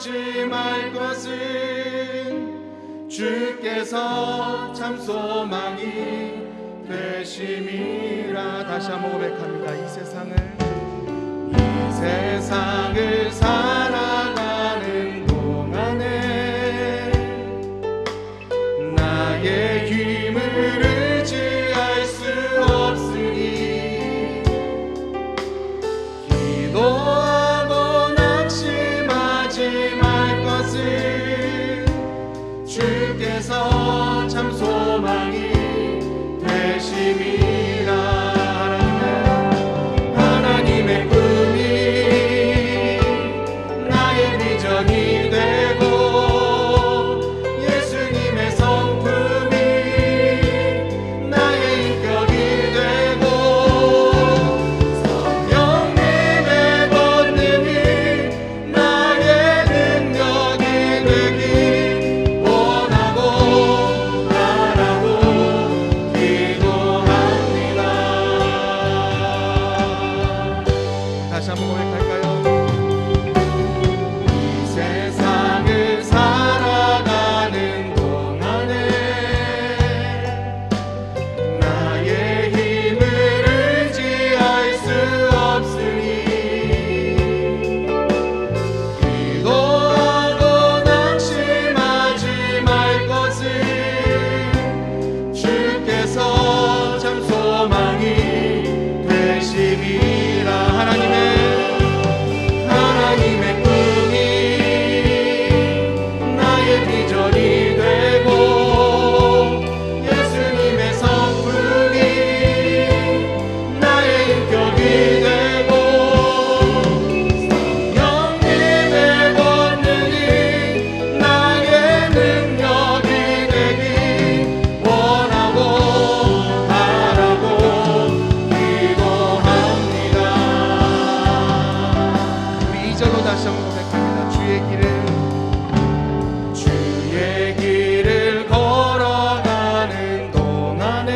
의심하지 말 것은 주께서 참 소망이 되심이라. 다시 한번 고백합니다. 이 세상을 살아가는 동안에 나의 힘을 의지할 수 없으니 기도하고 낙심하지 말 것은 주께서 참 소망이 되심이라. 하나님의 꿈이 나의 비전이 되고 예수님의 성품이 나의 인격이 되고 성령님의 권능이 나의 능력이 되길 원하고 바라고 기도합니다. 다시 한번 고백할까요? 이 세상을 살아가는 동안에 나의 힘을 의지할 수 없으니 기도하고 낙심하지 말 것은 주께서 참 소망이 되심이라. 하나님의 꿈이 나의 비전이 되고 예수님의 성품이 나의 인격이 되고 성령님의 권능이 나의 능력이 되길 원하고 바라고 기도합니다. 우리 2절로 다시 한번 고백합니다. 주의 길을 걸어가는 동안에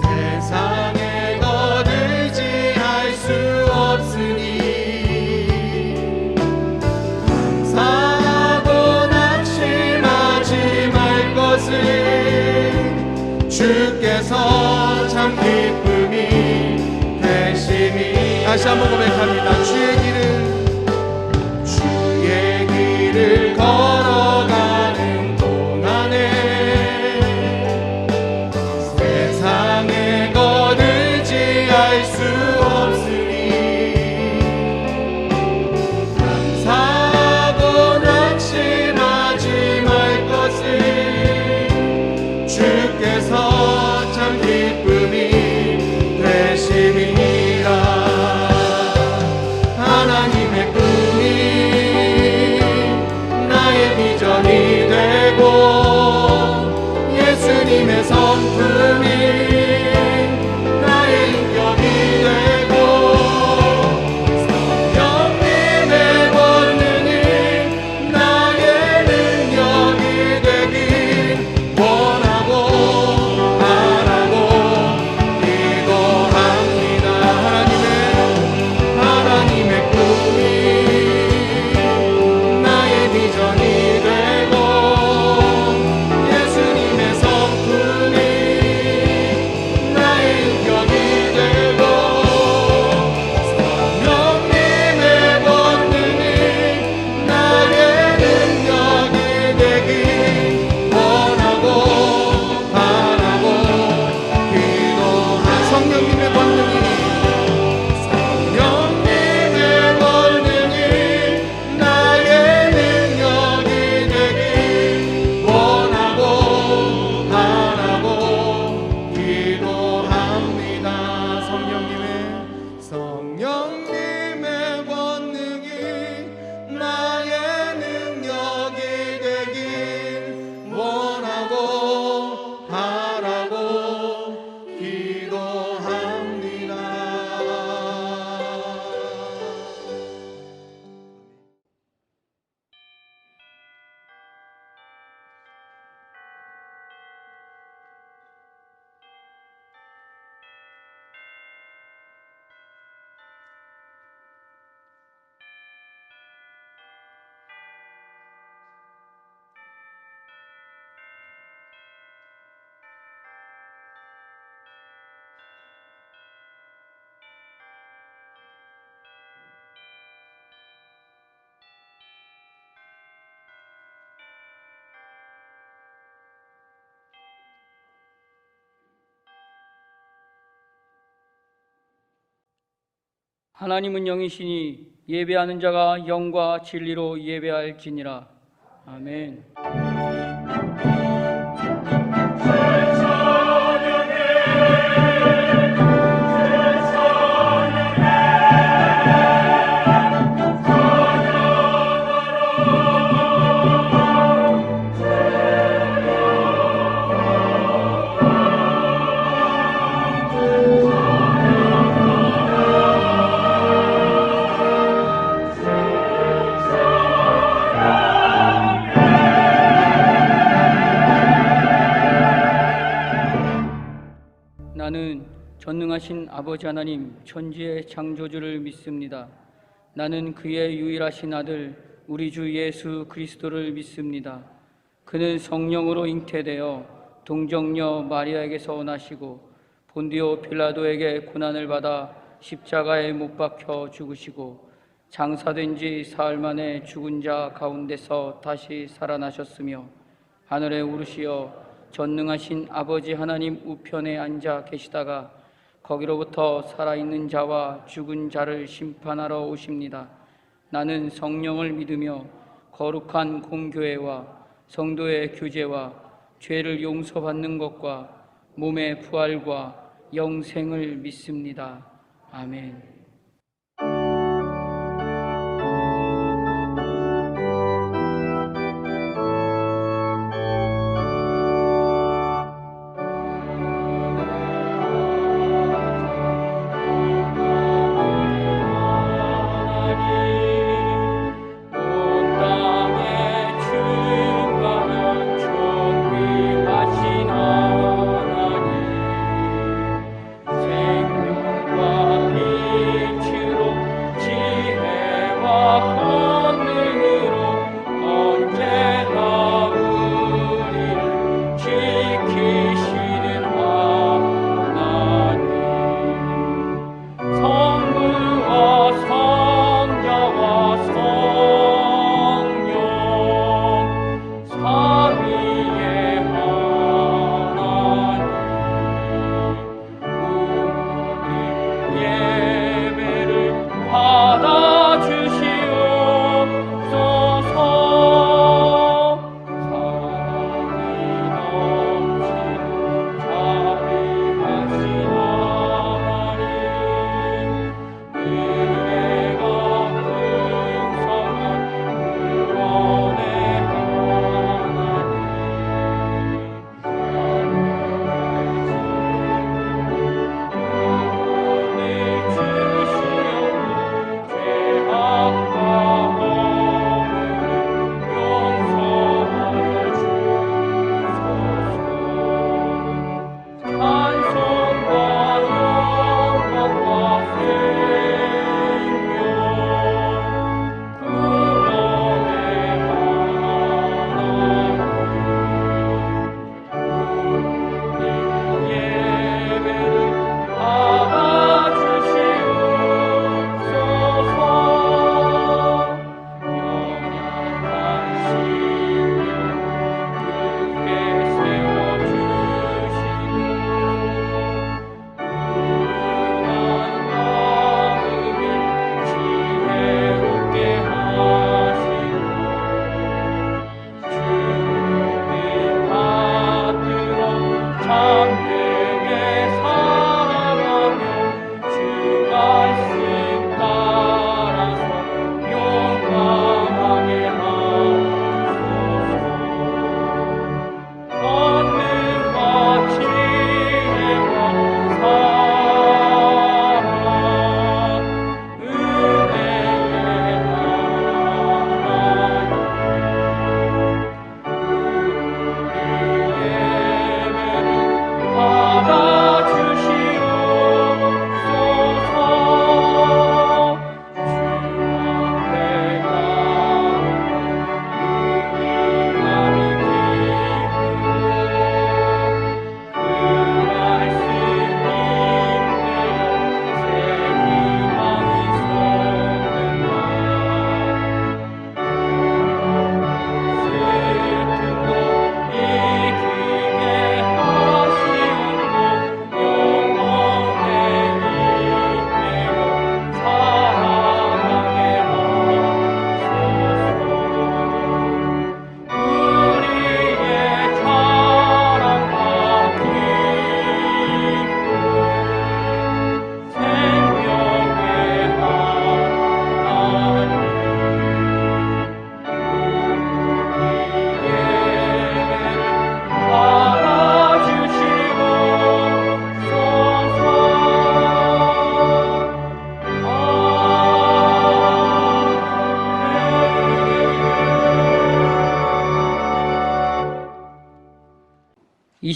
세상의 것 의지할 수 없으니 감사하고 낙심하지 말 것은 주께서 참 기쁨이 되심이. 다시 한번 고백합니다. 주의 길을 걸어가는 동안에 세상의 것 의지할 수 없으니 감사하고 낙심하지 말 것은 주께서 참 기쁨이 되심이라. 하나님의 꿈이 나의 비전이 되고 예수님의 성품이 나의 인격이 되고 성령님의 권능이 나의 능력이 되길 원하고 바라고 기도합니다. 하나님의 꿈이 나의 비전이 되고 예수님의 성품이 나의 인격이 되고 성령님의 권능이 나의 능력이 되길 원하고 바라고 기도합니다. 성령님의 권능이 나의 능력이 되길 원하고 바라고 기도합니다. 성령님의 권능이 나의 능력이 되길 원하고 바라고 기도합니다. 하나님은 영이시니 예배하는 자가 영과 진리로 예배할지니라. 아멘. 나는 전능하신 아버지 하나님 천지의 창조주를 믿습니다. 나는 그의 유일하신 아들 우리 주 예수 그리스도를 믿습니다. 그는 성령으로 잉태되어 동정녀 마리아에게서 나시고 본디오 빌라도에게 고난을 받아 십자가에 못 박혀 죽으시고 장사된 지 사흘 만에 죽은 자 가운데서 다시 살아나셨으며 하늘에 오르시어 전능하신 아버지 하나님 우편에 앉아 계시다가 거기로부터 살아있는 자와 죽은 자를 심판하러 오십니다. 나는 성령을 믿으며 거룩한 공교회와 성도의 교제와 죄를 용서받는 것과 몸의 부활과 영생을 믿습니다. 아멘. 생명과 빛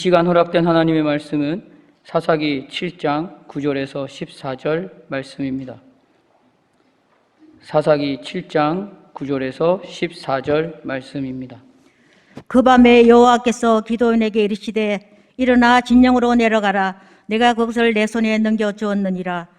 시간 허락된 하나님의 말씀은 사사기 7장 9절에서 14절 말씀입니다. 사사기 7장 9절에서 14절 말씀입니다. 그 밤에 여호와께서 기드온에게 이르시되 일어나 진영으로 내려가라. 내가 그것을 내 손에 넘겨주었느니라.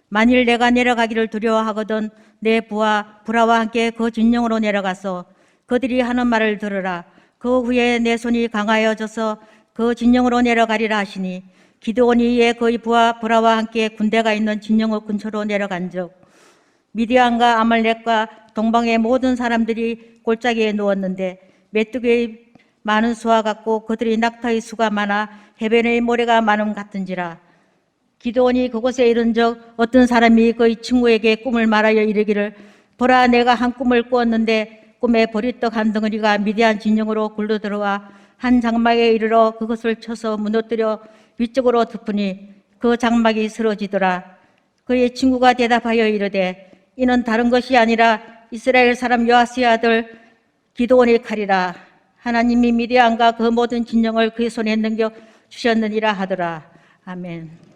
만일 내가 내려가기를 두려워하거든 내 부하 브라와 함께 그 진영으로 내려가서 그들이 하는 말을 들으라. 그 후에 내 손이 강하여져서 그 진영으로 내려가리라 하시니 기드온이 이에 그의 부하 브라와 함께 군대가 있는 진영의 근처로 내려간즉 미디안과 아말렉과 동방의 모든 사람들이 골짜기에 누웠는데 메뚜기의 많은 수와 같고 그들이 낙타의 수가 많아 해변의 모래가 많음 같은지라. 기드온이 그곳에 이른 적 어떤 사람이 그의 친구에게 꿈을 말하여 이르기를 보라, 내가 한 꿈을 꾸었는데 꿈에 보리떡 한 덩어리가 미디안 진영으로 굴러 들어와 한 장막에 이르러 그것을 쳐서 무너뜨려 위쪽으로 덮으니 그 장막이 쓰러지더라. 그의 친구가 대답하여 이르되 이는 다른 것이 아니라 이스라엘 사람 요아스의 아들 기드온의 칼이라. 하나님이 미디안과 그 모든 진영을 그의 손에 넘겨 주셨느니라 하더라. 아멘.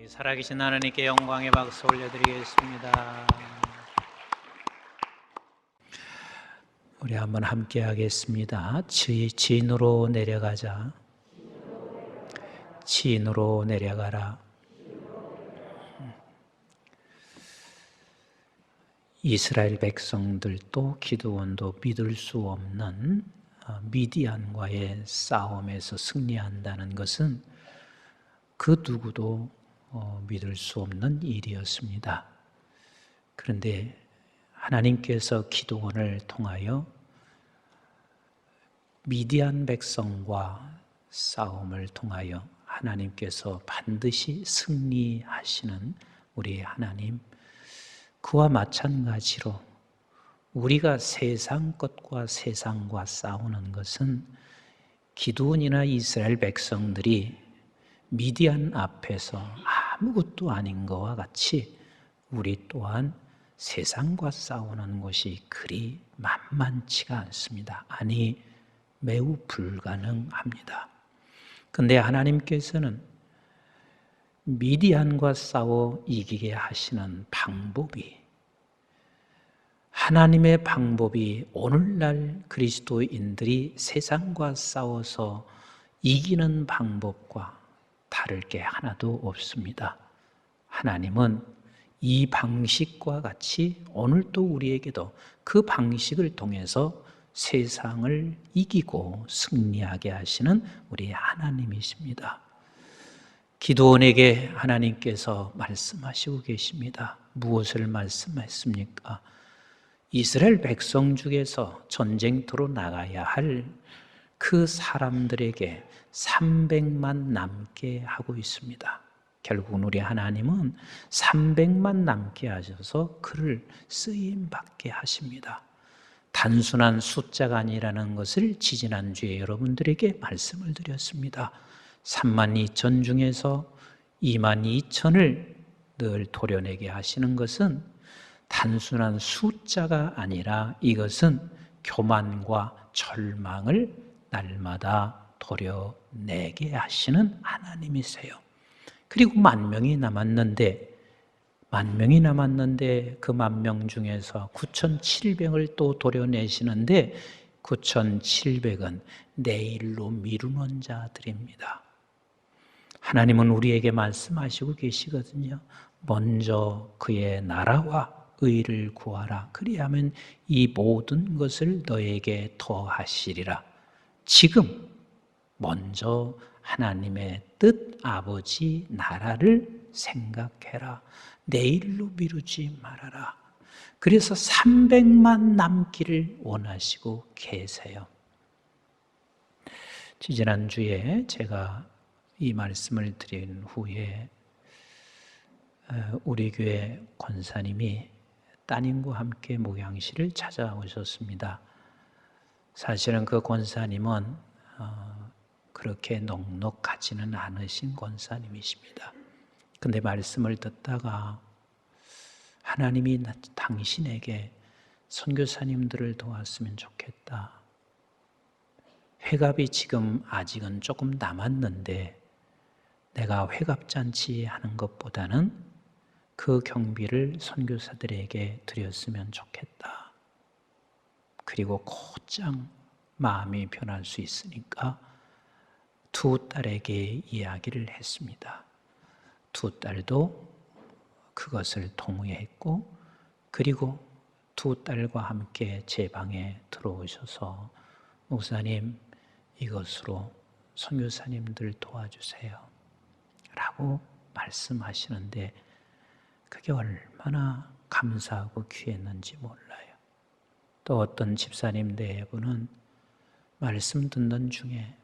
살아계신 하나님께 영광의 박수 올려드리겠습니다. 우리 한번 함께 하겠습니다. 진으로 내려가자. 진으로 내려가라. 이스라엘 백성들도 기드온도 믿을 수 없는 미디안과의 싸움에서 승리한다는 것은 그 누구도 믿을 수 없는 일이었습니다. 그런데 하나님께서 기드온을 통하여 미디안 백성과 싸움을 통하여 하나님께서 반드시 승리하시는 우리 하나님, 그와 마찬가지로 우리가 세상 것과 세상과 싸우는 것은 기드온이나 이스라엘 백성들이 미디안 앞에서 아무것도 아닌 것과 같이 우리 또한 세상과 싸우는 것이 그리 만만치가 않습니다. 아니, 매우 불가능합니다. 그런데 하나님께서는 미디안과 싸워 이기게 하시는 방법이, 하나님의 방법이 오늘날 그리스도인들이 세상과 싸워서 이기는 방법과 다를 게 하나도 없습니다. 하나님은 이 방식과 같이 오늘도 우리에게도 그 방식을 통해서 세상을 이기고 승리하게 하시는 우리 하나님이십니다. 기드온에게 하나님께서 말씀하시고 계십니다. 무엇을 말씀했습니까? 이스라엘 백성 중에서 전쟁터로 나가야 할 그 사람들에게 300만 남게 하고 있습니다. 결국은 우리 하나님은 300만 남게 하셔서 그를 쓰임받게 하십니다. 단순한 숫자가 아니라는 것을 지지난주에 여러분들에게 말씀을 드렸습니다. 32,000 중에서 22,000을 늘 도려내게 하시는 것은 단순한 숫자가 아니라 이것은 교만과 절망을 날마다 도려내게 하시는 하나님이세요. 그리고 10,000명이 남았는데 그 10,000명 중에서 9,700을 또 도려내시는데 9,700은 내일로 미루는 자들입니다. 하나님은 우리에게 말씀하시고 계시거든요. 먼저 그의 나라와 의를 구하라. 그리하면 이 모든 것을 너에게 더하시리라. 지금 먼저 하나님의 뜻, 아버지 나라를 생각해라. 내일로 미루지 말아라. 그래서 300만 남기를 원하시고 계세요. 지지난주에 제가 이 말씀을 드린 후에 우리 교회 권사님이 따님과 함께 목양실을 찾아오셨습니다. 사실은 그 권사님은 그렇게 넉넉하지는 않으신 권사님이십니다. 근데 말씀을 듣다가 하나님이 당신에게 선교사님들을 도왔으면 좋겠다. 회갑이 지금 아직은 조금 남았는데 내가 회갑잔치 하는 것보다는 그 경비를 선교사들에게 드렸으면 좋겠다. 그리고 곧장 마음이 변할 수 있으니까 두 딸에게 이야기를 했습니다. 두 딸도 그것을 동의했고, 그리고 두 딸과 함께 제 방에 들어오셔서 목사님, 이것으로 선교사님들 도와주세요 라고 말씀하시는데 그게 얼마나 감사하고 귀했는지 몰라요. 또 어떤 집사님 네 분은 말씀 듣는 중에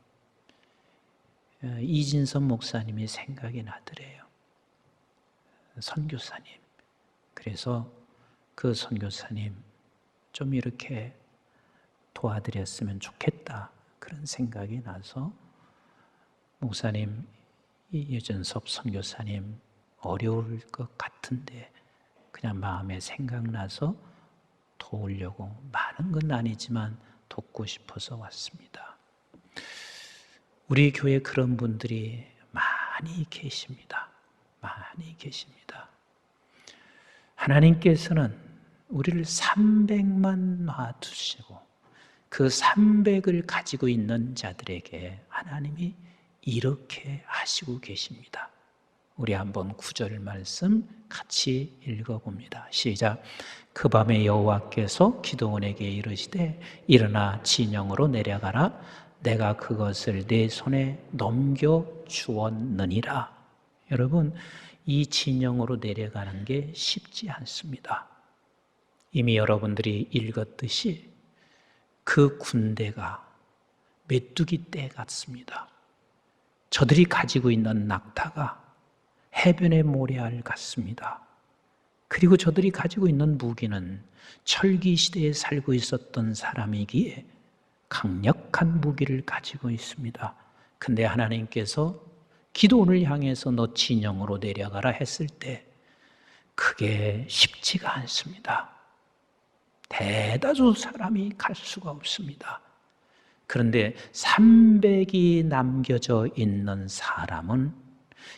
이진선 목사님이 생각이 나더래요. 선교사님. 그래서 그 선교사님 좀 이렇게 도와드렸으면 좋겠다. 그런 생각이 나서 목사님, 이여전섭 선교사님 어려울 것 같은데 그냥 마음에 생각나서 도우려고, 많은 건 아니지만 돕고 싶어서 왔습니다. 우리 교회 그런 분들이 많이 계십니다. 많이 계십니다. 하나님께서는 우리를 300만 놔두시고 그 300을 가지고 있는 자들에게 하나님이 이렇게 하시고 계십니다. 우리 한번 9절 말씀 같이 읽어봅니다. 시작. 그 밤에 여호와께서 기드온에게 이르시되 일어나 진영으로 내려가라. 내가 그것을 네 손에 넘겨 주었느니라. 여러분, 이 진영으로 내려가는 게 쉽지 않습니다. 이미 여러분들이 읽었듯이 그 군대가 메뚜기 떼 같습니다. 저들이 가지고 있는 낙타가 해변의 모래알 같습니다. 그리고 저들이 가지고 있는 무기는 철기 시대에 살고 있었던 사람이기에 강력한 무기를 가지고 있습니다. 근데 하나님께서 기드온을 향해서 너 진영으로 내려가라 했을 때 그게 쉽지가 않습니다. 대다수 사람이 갈 수가 없습니다. 그런데 300이 남겨져 있는 사람은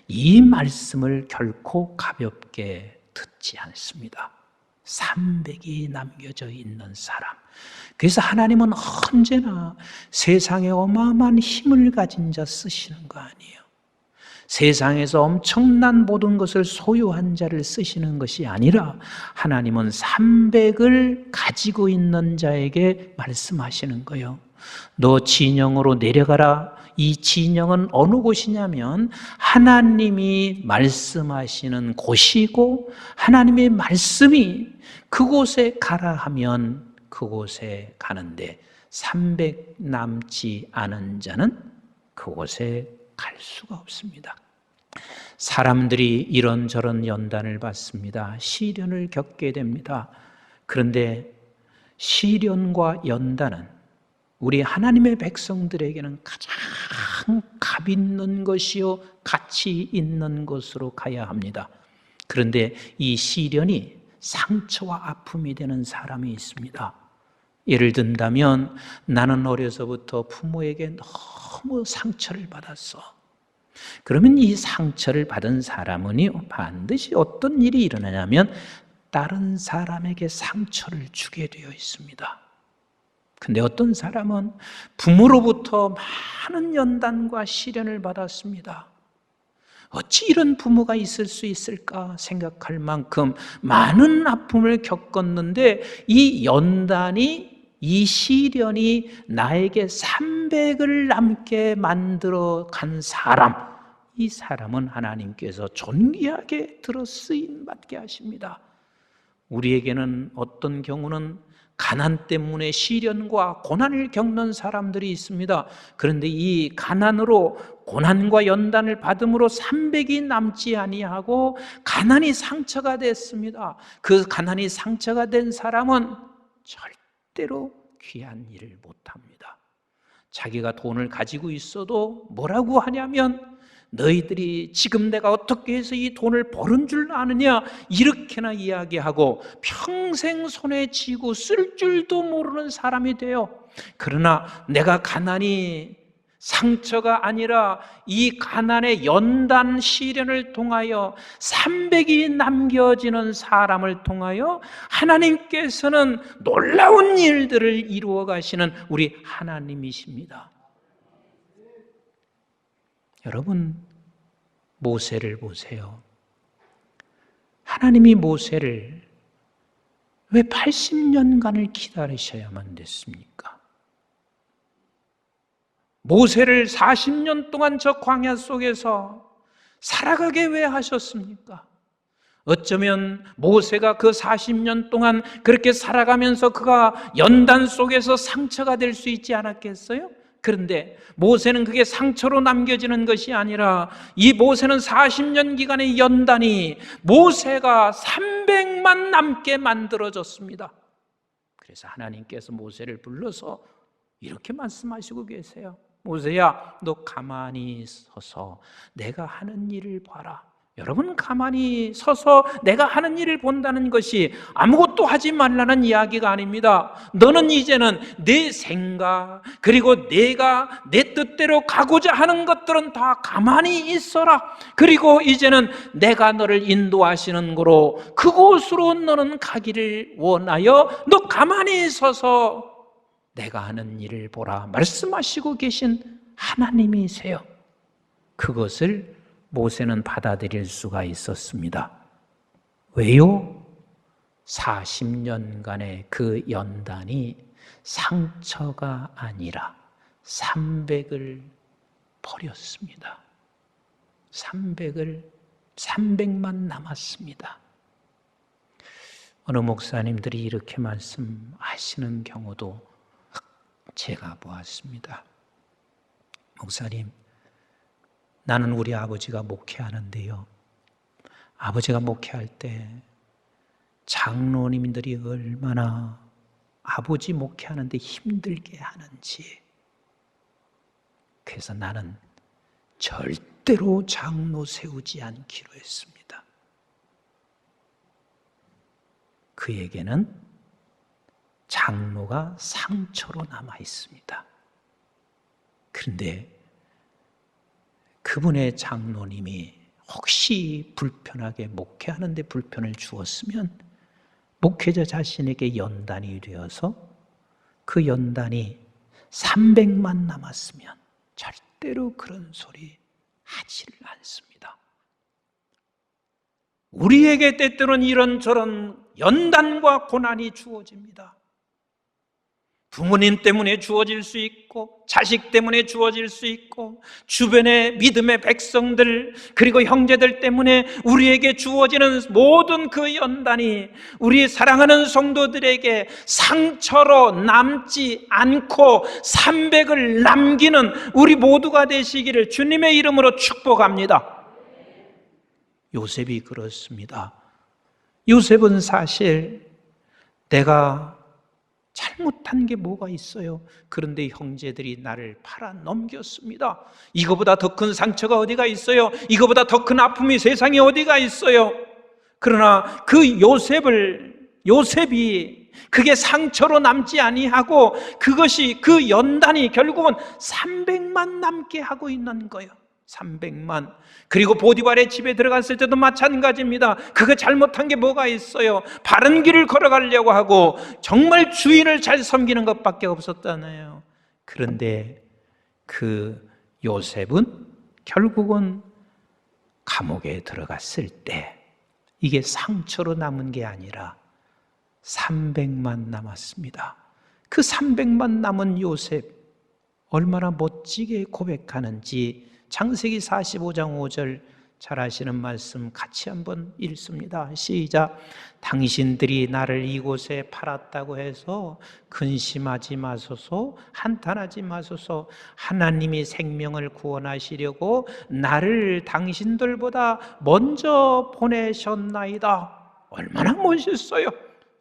이 말씀을 결코 가볍게 듣지 않습니다. 300이 남겨져 있는 사람. 그래서 하나님은 언제나 세상에 어마어마한 힘을 가진 자 쓰시는 거 아니에요. 세상에서 엄청난 모든 것을 소유한 자를 쓰시는 것이 아니라 하나님은 300을 가지고 있는 자에게 말씀하시는 거예요. 너 진영으로 내려가라. 이 진영은 어느 곳이냐면 하나님이 말씀하시는 곳이고 하나님의 말씀이 그곳에 가라 하면 그곳에 가는데 300 남지 않은 자는 그곳에 갈 수가 없습니다. 사람들이 이런저런 연단을 받습니다. 시련을 겪게 됩니다. 그런데 시련과 연단은 우리 하나님의 백성들에게는 가장 값 있는 것이요 가치 있는 것으로 가야 합니다. 그런데 이 시련이 상처와 아픔이 되는 사람이 있습니다. 예를 든다면 나는 어려서부터 부모에게 너무 상처를 받았어. 그러면 이 상처를 받은 사람은요 반드시 어떤 일이 일어나냐면 다른 사람에게 상처를 주게 되어 있습니다. 근데 어떤 사람은 부모로부터 많은 연단과 시련을 받았습니다. 어찌 이런 부모가 있을 수 있을까 생각할 만큼 많은 아픔을 겪었는데 이 연단이 이 시련이 나에게 300을 남게 만들어 간 사람, 이 사람은 하나님께서 존귀하게 들어 쓰임 받게 하십니다. 우리에게는 어떤 경우는 가난 때문에 시련과 고난을 겪는 사람들이 있습니다. 그런데 이 가난으로 고난과 연단을 받음으로 300이 남지 아니하고 가난이 상처가 됐습니다. 그 가난이 상처가 된 사람은 절대로 귀한 일을 못합니다. 자기가 돈을 가지고 있어도 뭐라고 하냐면 너희들이 지금 내가 어떻게 해서 이 돈을 버는 줄 아느냐 이렇게나 이야기하고 평생 손에 쥐고 쓸 줄도 모르는 사람이 돼요. 그러나 내가 가난이 상처가 아니라 이 가난의 연단 시련을 통하여 300이 남겨지는 사람을 통하여 하나님께서는 놀라운 일들을 이루어 가시는 우리 하나님이십니다. 여러분, 모세를 보세요. 하나님이 모세를 왜 80년간을 기다리셔야만 됐습니까? 모세를 40년 동안 저 광야 속에서 살아가게 왜 하셨습니까? 어쩌면 모세가 그 40년 동안 그렇게 살아가면서 그가 연단 속에서 상처가 될 수 있지 않았겠어요? 그런데 모세는 그게 상처로 남겨지는 것이 아니라 이 모세는 40년 기간의 연단이 모세가 300만 남게 만들어졌습니다. 그래서 하나님께서 모세를 불러서 이렇게 말씀하시고 계세요. 모세야, 너 가만히 서서 내가 하는 일을 봐라. 여러분, 가만히 서서 내가 하는 일을 본다는 것이 아무것도 하지 말라는 이야기가 아닙니다. 너는 이제는 내 생각 그리고 내가 내 뜻대로 가고자 하는 것들은 다 가만히 있어라. 그리고 이제는 내가 너를 인도하시는 거로 그곳으로 너는 가기를 원하여 너 가만히 서서 내가 하는 일을 보라 말씀하시고 계신 하나님이세요. 그것을 모세는 받아들일 수가 있었습니다. 왜요? 40년간의 그 연단이 상처가 아니라 300을 버렸습니다. 300만 남았습니다. 어느 목사님들이 이렇게 말씀하시는 경우도 제가 보았습니다. 목사님, 나는 우리 아버지가 목회하는데요, 아버지가 목회할 때 장로님들이 얼마나 아버지 목회하는데 힘들게 하는지, 그래서 나는 절대로 장로 세우지 않기로 했습니다. 그에게는 장로가 상처로 남아 있습니다. 그런데 그분의 장로님이 혹시 불편하게 목회하는데 불편을 주었으면 목회자 자신에게 연단이 되어서 그 연단이 300만 남았으면 절대로 그런 소리 하지를 않습니다. 우리에게 때때로는 이런저런 연단과 고난이 주어집니다. 부모님 때문에 주어질 수 있고, 자식 때문에 주어질 수 있고, 주변의 믿음의 백성들, 그리고 형제들 때문에 우리에게 주어지는 모든 그 연단이 우리 사랑하는 성도들에게 상처로 남지 않고 300을 남기는 우리 모두가 되시기를 주님의 이름으로 축복합니다. 요셉이 그렇습니다. 요셉은 사실 내가 잘못한 게 뭐가 있어요? 그런데 형제들이 나를 팔아 넘겼습니다. 이거보다 더 큰 상처가 어디가 있어요? 이거보다 더 큰 아픔이 세상에 어디가 있어요? 그러나 그 요셉이 그게 상처로 남지 아니하고 그것이 그 연단이 결국은 300만 남게 하고 있는 거예요. 300만. 그리고 보디발의 집에 들어갔을 때도 마찬가지입니다. 그거 잘못한 게 뭐가 있어요? 바른 길을 걸어가려고 하고 정말 주인을 잘 섬기는 것밖에 없었잖아요. 그런데 그 요셉은 결국은 감옥에 들어갔을 때 이게 상처로 남은 게 아니라 300만 남았습니다. 그 300만 남은 요셉 얼마나 멋지게 고백하는지 창세기 45장 5절 잘 아시는 말씀 같이 한번 읽습니다. 시작. 당신들이 나를 이곳에 팔았다고 해서 근심하지 마소서, 한탄하지 마소서. 하나님이 생명을 구원하시려고 나를 당신들보다 먼저 보내셨나이다. 얼마나 멋있어요.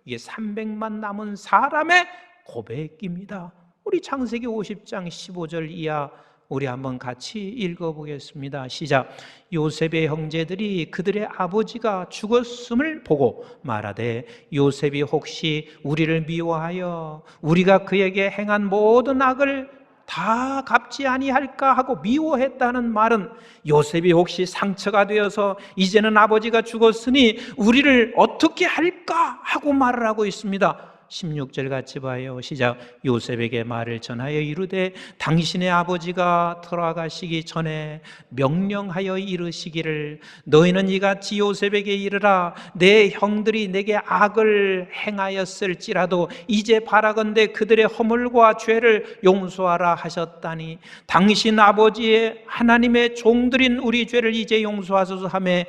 이게 300만 남은 사람의 고백입니다. 우리 창세기 50장 15절 이하 우리 한번 같이 읽어보겠습니다. 시작. 요셉의 형제들이 그들의 아버지가 죽었음을 보고 말하되 요셉이 혹시 우리를 미워하여 우리가 그에게 행한 모든 악을 다 갚지 아니할까 하고 미워했다는 말은 요셉이 혹시 상처가 되어서 이제는 아버지가 죽었으니 우리를 어떻게 할까 하고 말을 하고 있습니다. 16절 같이 봐요. 시작. 요셉에게 말을 전하여 이르되 당신의 아버지가 돌아가시기 전에 명령하여 이르시기를 너희는 이같이 요셉에게 이르라 내 형들이 내게 악을 행하였을지라도 이제 바라건대 그들의 허물과 죄를 용서하라 하셨다니 당신 아버지의 하나님의 종들인 우리 죄를 이제 용서하소서 하며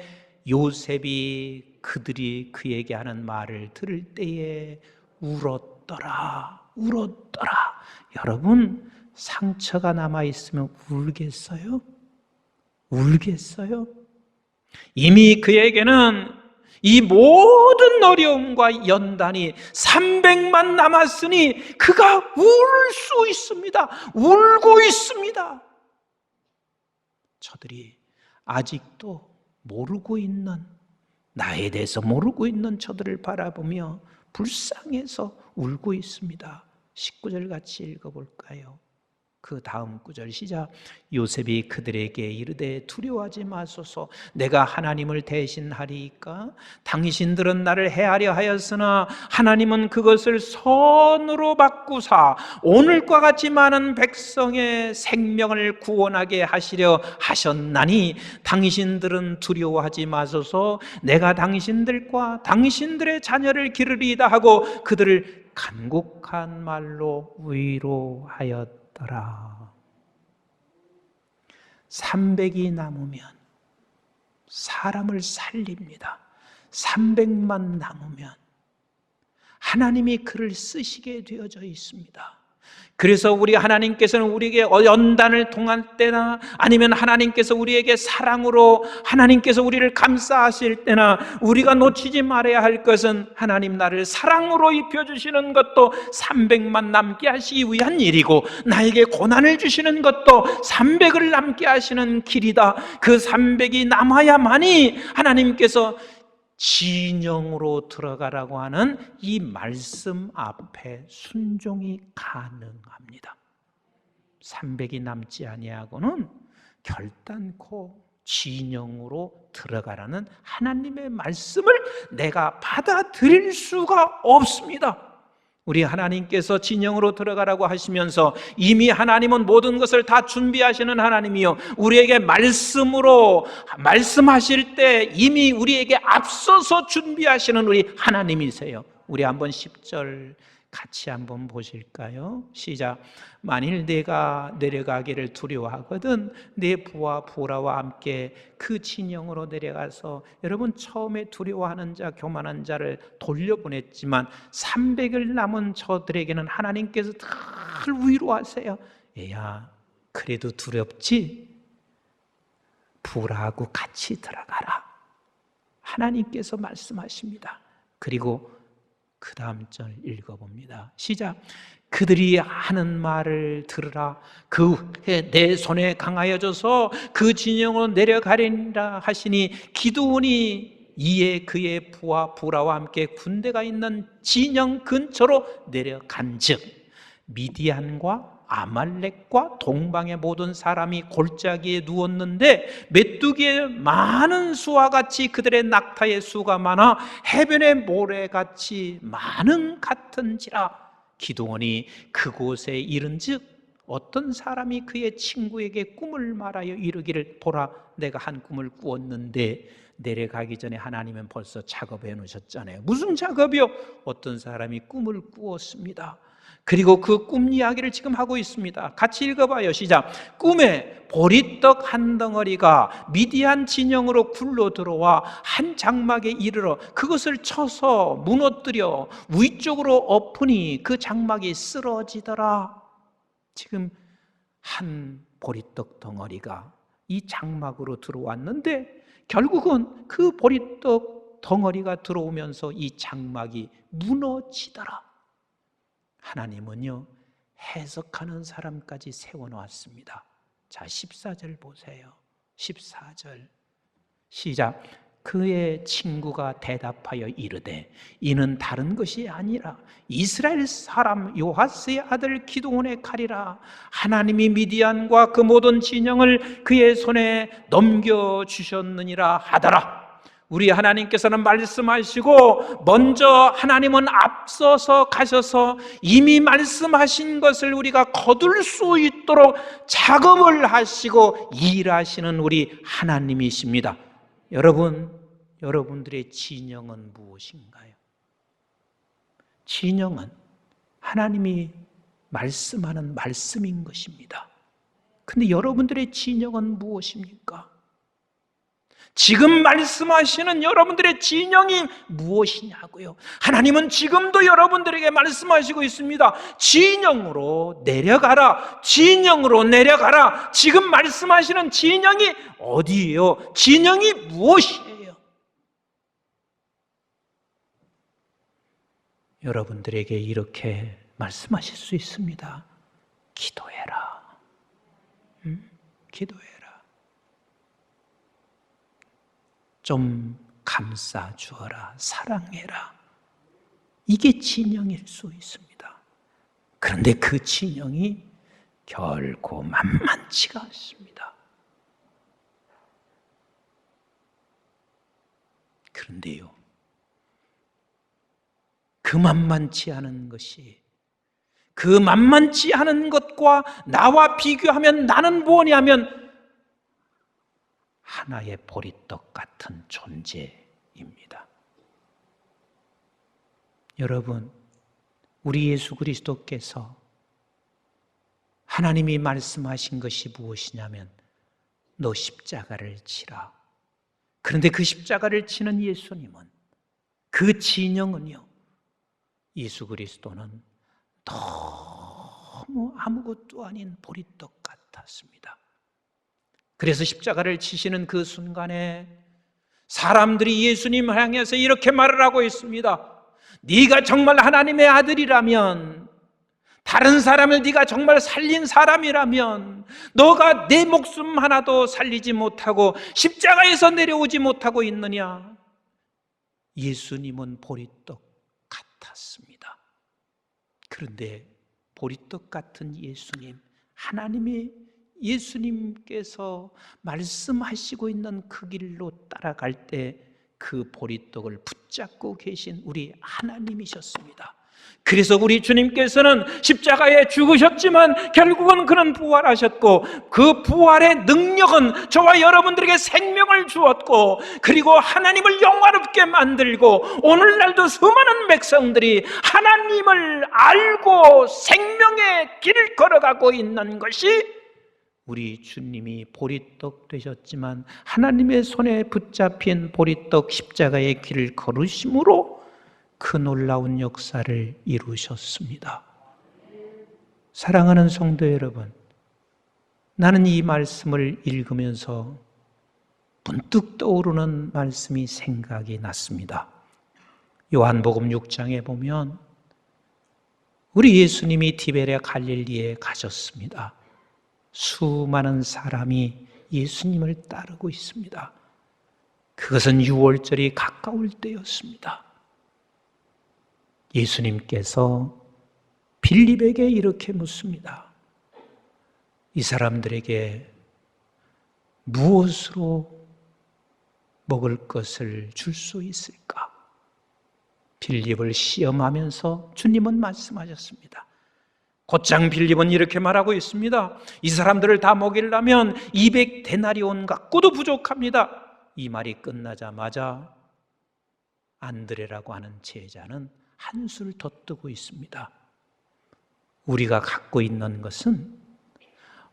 요셉이 그들이 그에게 하는 말을 들을 때에 울었더라. 여러분, 상처가 남아있으면 울겠어요? 이미 그에게는 이 모든 어려움과 연단이 300만 남았으니 그가 울 수 있습니다. 울고 있습니다. 저들이 아직도 모르고 있는, 나에 대해서 모르고 있는 저들을 바라보며 불쌍해서 울고 있습니다. 19절 같이 읽어볼까요? 그 다음 구절 시작. 요셉이 그들에게 이르되 두려워하지 마소서. 내가 하나님을 대신하리이까. 당신들은 나를 해하려 하였으나 하나님은 그것을 선으로 바꾸사 오늘과 같이 많은 백성의 생명을 구원하게 하시려 하셨나니 당신들은 두려워하지 마소서. 내가 당신들과 당신들의 자녀를 기르리이다 하고 그들을 간곡한 말로 위로하였다. 300이 남으면 사람을 살립니다. 300만 남으면 하나님이 그를 쓰시게 되어져 있습니다. 그래서 우리 하나님께서는 우리에게 연단을 통할 때나 아니면 하나님께서 우리에게 사랑으로 하나님께서 우리를 감싸하실 때나 우리가 놓치지 말아야 할 것은 하나님 나를 사랑으로 입혀주시는 것도 300만 남게 하시기 위한 일이고 나에게 고난을 주시는 것도 300을 남게 하시는 길이다. 그 300이 남아야만이 하나님께서 진영으로 들어가라고 하는 이 말씀 앞에 순종이 가능합니다. 300이 남지 아니하고는 결단코 진영으로 들어가라는 하나님의 말씀을 내가 받아들일 수가 없습니다. 우리 하나님께서 진영으로 들어가라고 하시면서 이미 하나님은 모든 것을 다 준비하시는 하나님이요, 우리에게 말씀으로 말씀하실 때 이미 우리에게 앞서서 준비하시는 우리 하나님이세요. 우리 한번 10절 같이 한번 보실까요? 시작. 만일 내가 내려가기를 두려워하거든 내 부하 보라와 함께 그 진영으로 내려가서, 여러분 처음에 두려워하는 자 교만한 자를 돌려보냈지만 300을 남은 저들에게는 하나님께서 다 위로하세요. 얘야 그래도 두렵지? 부하하고 같이 들어가라. 하나님께서 말씀하십니다. 그리고 그 다음 절 읽어봅니다. 시작. 그들이 하는 말을 들으라. 내 손에 강하여져서 그 진영으로 내려가리라 하시니 기드온이 이에 그의 부하 부라와 함께 군대가 있는 진영 근처로 내려간즉 미디안과 아말렉과 동방의 모든 사람이 골짜기에 누웠는데 메뚜기의 많은 수와 같이 그들의 낙타의 수가 많아 해변의 모래같이 많은 같은지라. 기드온이 그곳에 이른즉 어떤 사람이 그의 친구에게 꿈을 말하여 이르기를 보라 내가 한 꿈을 꾸었는데, 내려가기 전에 하나님은 벌써 작업해 놓으셨잖아요. 무슨 작업이요? 어떤 사람이 꿈을 꾸었습니다. 그리고 그 꿈 이야기를 지금 하고 있습니다. 같이 읽어봐요. 시작. 꿈에 보리떡 한 덩어리가 미디안 진영으로 굴러 들어와 한 장막에 이르러 그것을 쳐서 무너뜨려 위쪽으로 엎으니 그 장막이 쓰러지더라. 지금 한 보리떡 덩어리가 이 장막으로 들어왔는데 결국은 그 보리떡 덩어리가 들어오면서 이 장막이 무너지더라. 하나님은요 해석하는 사람까지 세워놓았습니다. 자 14절 보세요. 14절 시작. 그의 친구가 대답하여 이르되 이는 다른 것이 아니라 이스라엘 사람 요하스의 아들 기드온의 칼이라. 하나님이 미디안과 그 모든 진영을 그의 손에 넘겨주셨느니라 하더라. 우리 하나님께서는 말씀하시고 먼저 하나님은 앞서서 가셔서 이미 말씀하신 것을 우리가 거둘 수 있도록 작업을 하시고 일하시는 우리 하나님이십니다. 여러분들의 진영은 무엇인가요? 진영은 하나님이 말씀하는 말씀인 것입니다. 근데 여러분들의 진영은 무엇입니까? 지금 말씀하시는 여러분들의 진영이 무엇이냐고요? 하나님은 지금도 여러분들에게 말씀하시고 있습니다. 진영으로 내려가라. 진영으로 내려가라. 지금 말씀하시는 진영이 어디예요? 진영이 무엇이에요? 여러분들에게 이렇게 말씀하실 수 있습니다. 기도해라. 기도해라. 좀 감싸 주어라. 사랑해라. 이게 진영일 수 있습니다. 그런데 그 진영이 결코 만만치가 않습니다. 그런데요, 그 만만치 않은 것이, 그 만만치 않은 것과 나와 비교하면 나는 뭐냐면 하나의 보리떡 같은 존재입니다. 여러분, 우리 예수 그리스도께서 하나님이 말씀하신 것이 무엇이냐면 너 십자가를 지라. 그런데 그 십자가를 치는 예수님은, 그 진영은요, 예수 그리스도는 너무 아무것도 아닌 보리떡 같았습니다. 그래서 십자가를 치시는 그 순간에 사람들이 예수님을 향해서 이렇게 말을 하고 있습니다. 네가 정말 하나님의 아들이라면, 다른 사람을 네가 정말 살린 사람이라면, 너가 내 목숨 하나도 살리지 못하고 십자가에서 내려오지 못하고 있느냐? 예수님은 보리떡 같았습니다. 그런데 보리떡 같은 예수님, 하나님의 예수님께서 말씀하시고 있는 그 길로 따라갈 때 그 보리떡을 붙잡고 계신 우리 하나님이셨습니다. 그래서 우리 주님께서는 십자가에 죽으셨지만 결국은 그는 부활하셨고, 그 부활의 능력은 저와 여러분들에게 생명을 주었고, 그리고 하나님을 영화롭게 만들고, 오늘날도 수많은 백성들이 하나님을 알고 생명의 길을 걸어가고 있는 것이 우리 주님이 보리떡 되셨지만 하나님의 손에 붙잡힌 보리떡 십자가의 길을 걸으심으로 그 놀라운 역사를 이루셨습니다. 사랑하는 성도 여러분, 나는 이 말씀을 읽으면서 문득 떠오르는 말씀이 생각이 났습니다. 요한복음 6장에 보면 우리 예수님이 디베랴 갈릴리에 가셨습니다. 수많은 사람이 예수님을 따르고 있습니다. 그것은 유월절이 가까울 때였습니다. 예수님께서 빌립에게 이렇게 묻습니다. 이 사람들에게 무엇으로 먹을 것을 줄 수 있을까? 빌립을 시험하면서 주님은 말씀하셨습니다. 곧장 빌립은 이렇게 말하고 있습니다. 이 사람들을 다 먹이려면 200데나리온 갖고도 부족합니다. 이 말이 끝나자마자 안드레라고 하는 제자는 한술 더 뜨고 있습니다. 우리가 갖고 있는 것은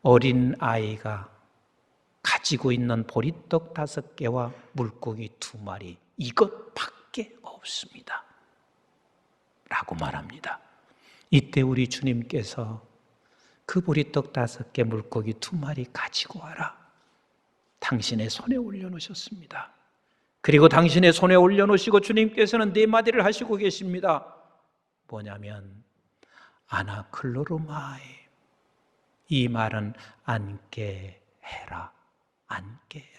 어린 아이가 가지고 있는 보리떡 5개와 물고기 2마리, 이것밖에 없습니다 라고 말합니다. 이때 우리 주님께서 그 보리떡 5개, 물고기 2마리 가지고 와라, 당신의 손에 올려놓으셨습니다. 그리고 당신의 손에 올려놓으시고 주님께서는 4마디를 하시고 계십니다. 뭐냐면 아나클로로마이, 이 말은 앉게 해라, 앉게 해라.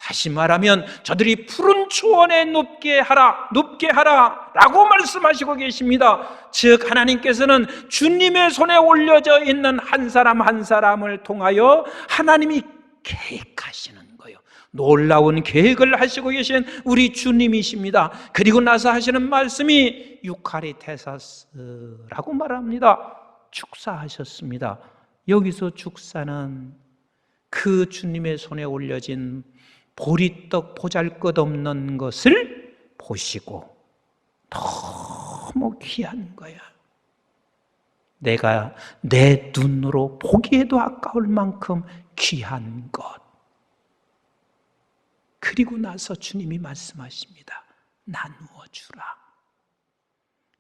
다시 말하면 저들이 푸른 초원에 눕게 하라, 눕게 하라 라고 말씀하시고 계십니다. 즉 하나님께서는 주님의 손에 올려져 있는 한 사람 한 사람을 통하여 하나님이 계획하시는 거예요. 놀라운 계획을 하시고 계신 우리 주님이십니다. 그리고 나서 하시는 말씀이 유카리테사스라고 말합니다. 축사하셨습니다. 여기서 축사는 그 주님의 손에 올려진 보리떡 보잘것없는 것을 보시고 너무 귀한 거야. 내가 내 눈으로 보기에도 아까울 만큼 귀한 것. 그리고 나서 주님이 말씀하십니다. 나누어 주라.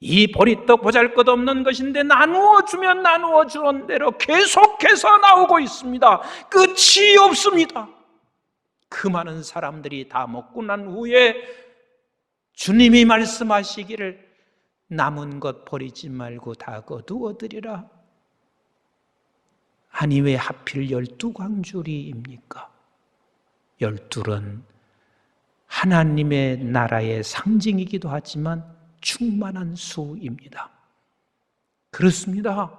이 보리떡 보잘것없는 것인데 나누어 주면 나누어 주는 대로 계속해서 나오고 있습니다. 끝이 없습니다. 그 많은 사람들이 다 먹고 난 후에 주님이 말씀하시기를 남은 것 버리지 말고 다 거두어 드리라. 아니 왜 하필 12광주리입니까? 12은 하나님의 나라의 상징이기도 하지만 충만한 수입니다. 그렇습니다.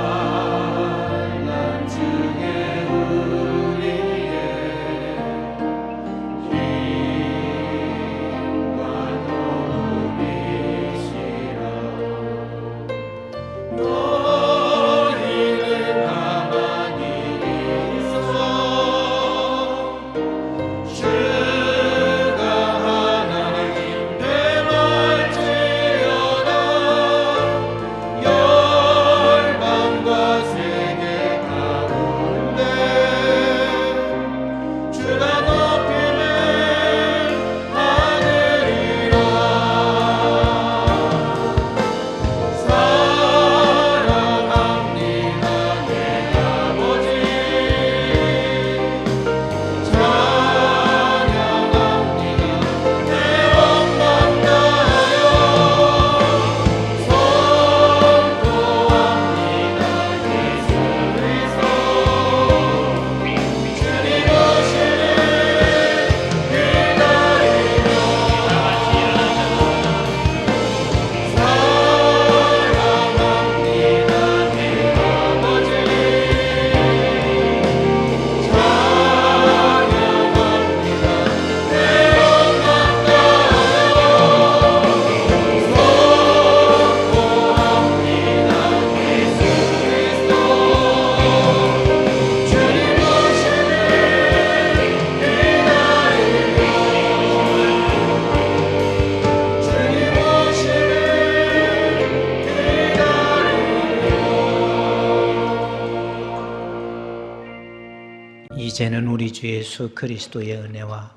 이제는 우리 주 예수 그리스도의 은혜와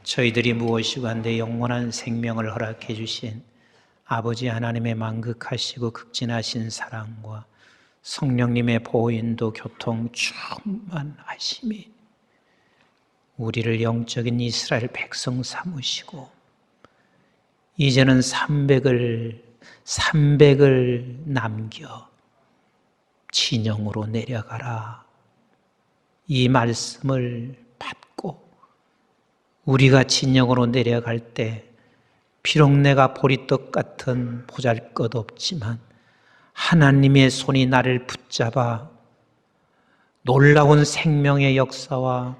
저희들이 무엇이고 한데 영원한 생명을 허락해 주신 아버지 하나님의 만극하시고 극진하신 사랑과 성령님의 보호인도 교통 충만하심이 우리를 영적인 이스라엘 백성 삼으시고 이제는 300을 남겨 진영으로 내려가라. 이 말씀을 받고 우리가 진영으로 내려갈 때 비록 내가 보리떡 같은 보잘것없지만 하나님의 손이 나를 붙잡아 놀라운 생명의 역사와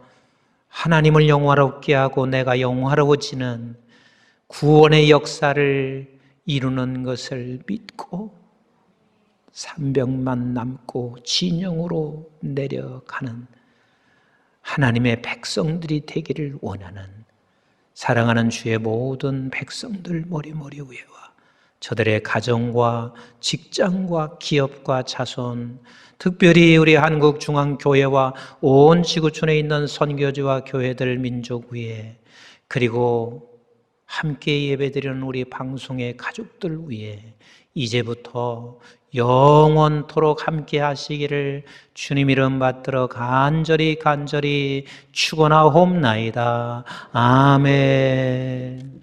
하나님을 영화롭게 하고 내가 영화로워지는 구원의 역사를 이루는 것을 믿고 300만 남고 진영으로 내려가는 하나님의 백성들이 되기를 원하는 사랑하는 주의 모든 백성들 머리머리 위에와 저들의 가정과 직장과 기업과 자손, 특별히 우리 한국중앙교회와 온 지구촌에 있는 선교지와 교회들 민족 위에, 그리고 함께 예배드리는 우리 방송의 가족들 위에 이제부터 영원토록 함께 하시기를 주님 이름 받들어 간절히 축원하옵나이다. 아멘.